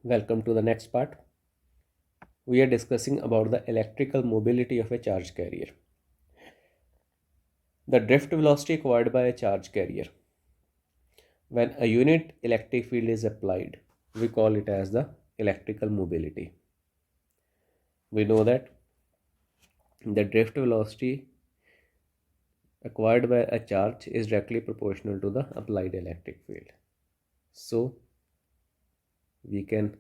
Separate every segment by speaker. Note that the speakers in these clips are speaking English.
Speaker 1: Welcome to the next part. We are discussing about the electrical mobility of a charge carrier. The drift velocity acquired by a charge carrier. When a unit electric field is applied, we call it as the electrical mobility. We know that the drift velocity acquired by a charge is directly proportional to the applied electric field. So, we can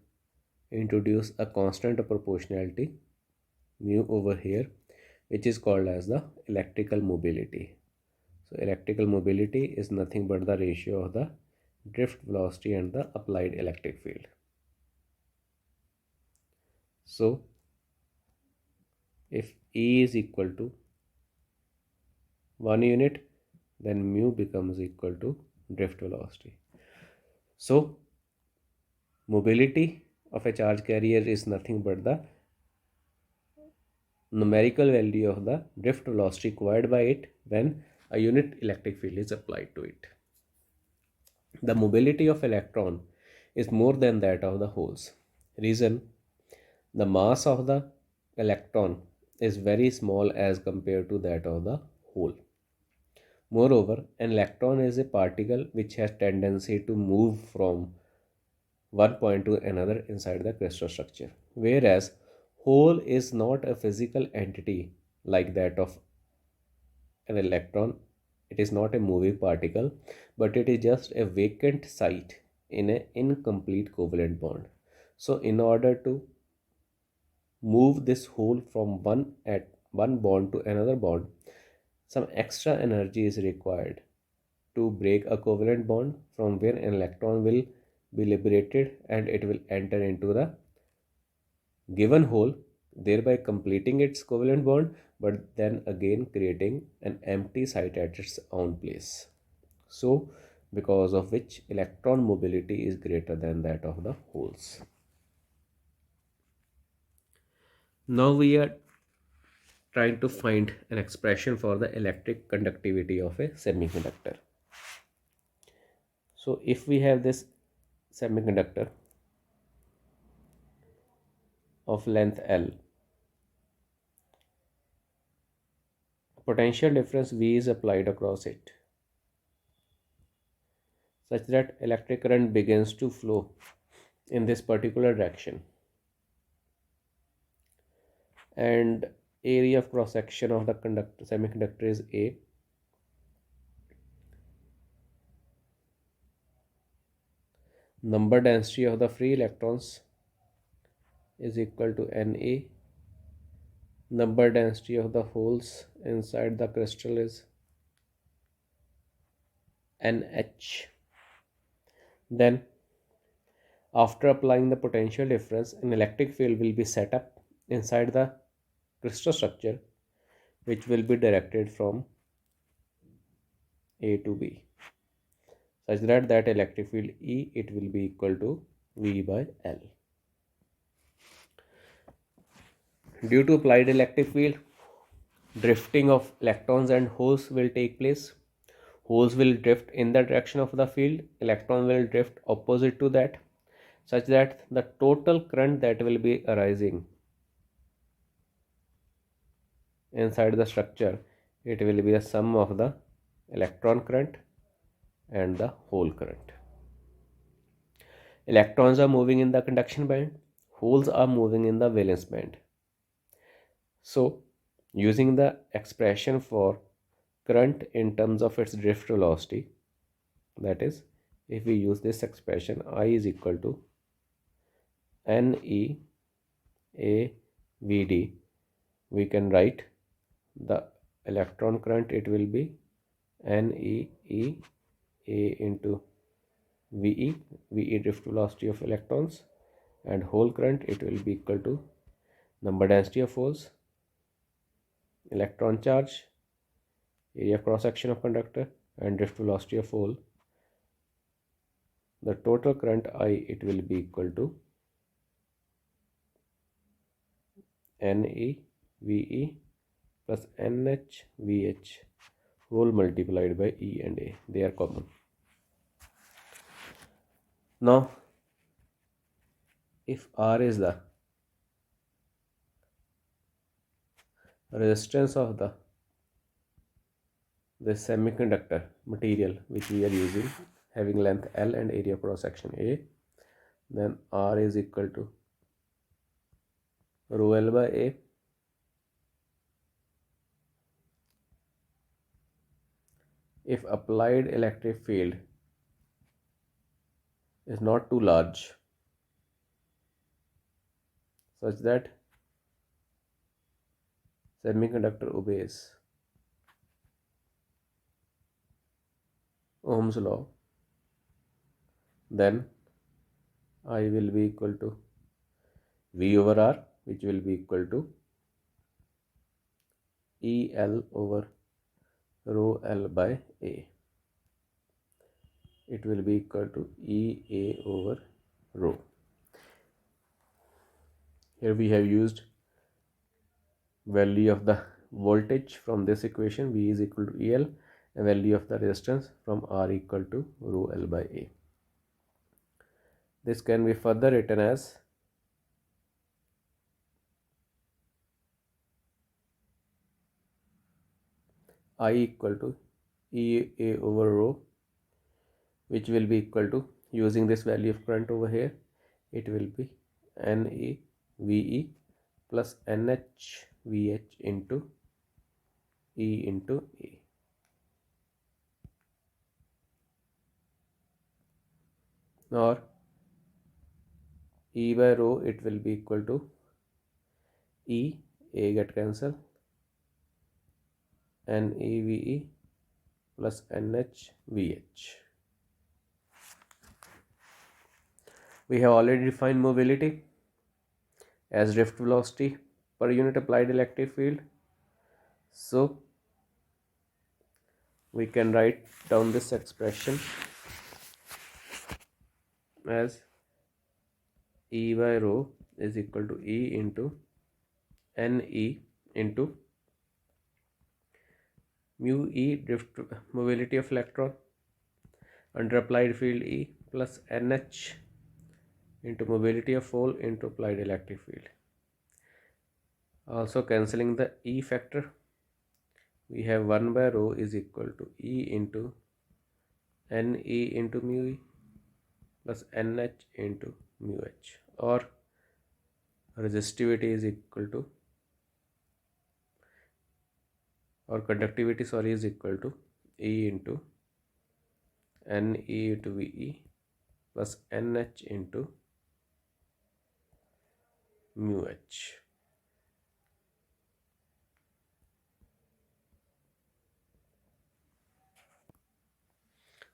Speaker 1: introduce a constant of proportionality mu over here, which is called as the electrical mobility. So electrical mobility is nothing but the ratio of the drift velocity and the applied electric field. So if E is equal to 1 unit, then mu becomes equal to drift velocity. So mobility of a charge carrier is nothing but the numerical value of the drift velocity acquired by it when a unit electric field is applied to it. The mobility of electron is more than that of the holes. Reason: the mass of the electron is very small as compared to that of the hole. Moreover, an electron is a particle which has tendency to move from one point to another inside the crystal structure, whereas hole is not a physical entity like that of an electron. It is not a moving particle, but it is just a vacant site in an incomplete covalent bond. So in order to move this hole from one bond to another bond, some extra energy is required to break a covalent bond from where an electron will be liberated and it will enter into the given hole, thereby completing its covalent bond, but then again creating an empty site at its own place. So, because of which electron mobility is greater than that of the holes. Now we are trying to find an expression for the electric conductivity of a semiconductor. So if we have this semiconductor of length L, potential difference V is applied across it such that electric current begins to flow in this particular direction, and area of cross section of the semiconductor is A. Number density of the free electrons is equal to Na. Number density of the holes inside the crystal is Nh. Then after applying the potential difference, an electric field will be set up inside the crystal structure, which will be directed from A to B, such that electric field E, it will be equal to V by L. Due to applied electric field, drifting of electrons and holes will take place. Holes will drift in the direction of the field, electron will drift opposite to that, such that the total current that will be arising inside the structure, it will be the sum of the electron current and the hole current. Electrons are moving in the conduction band, holes are moving in the valence band. So using the expression for current in terms of its drift velocity, that is, if we use this expression, I is equal to NE A VD, we can write the electron current, it will be NE E A into VE drift velocity of electrons, and hole current, it will be equal to number density of holes, electron charge, area cross section of conductor, and drift velocity of hole. The total current I, it will be equal to NE VE plus NH VH whole multiplied by E and A. They are common. Now if R is the resistance of the semiconductor material which we are using, having length L and area cross section A, then R is equal to rho L by A. If applied electric field is not too large such that semiconductor obeys Ohm's law, then I will be equal to V over R, which will be equal to EL over rho L by A. It will be equal to EA over rho. Here we have used value of the voltage from this equation, V is equal to EL, and value of the resistance from R equal to rho L by A. This can be further written as I equal to EA over rho, which will be equal to, using this value of current over here, it will be NE plus NH into E into A. Or E by rho, it will be equal to A get cancelled, NEVE plus NHVH. We have already defined mobility as drift velocity per unit applied electric field. So we can write down this expression as E by rho is equal to E into NE into mu E, drift mobility of electron, under applied field E, plus NH into mobility of hole into applied electric field. Also cancelling the E factor, we have 1 by rho is equal to E into NE into mu E plus NH into mu H, or resistivity is equal to, or conductivity is equal to E into NE into VE plus NH into mu H.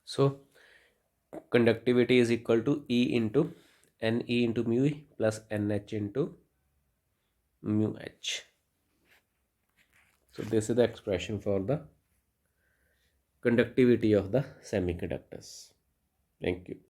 Speaker 1: So conductivity is equal to E into NE into mu E plus NH into mu H. So this is the expression for the conductivity of the semiconductors. Thank you.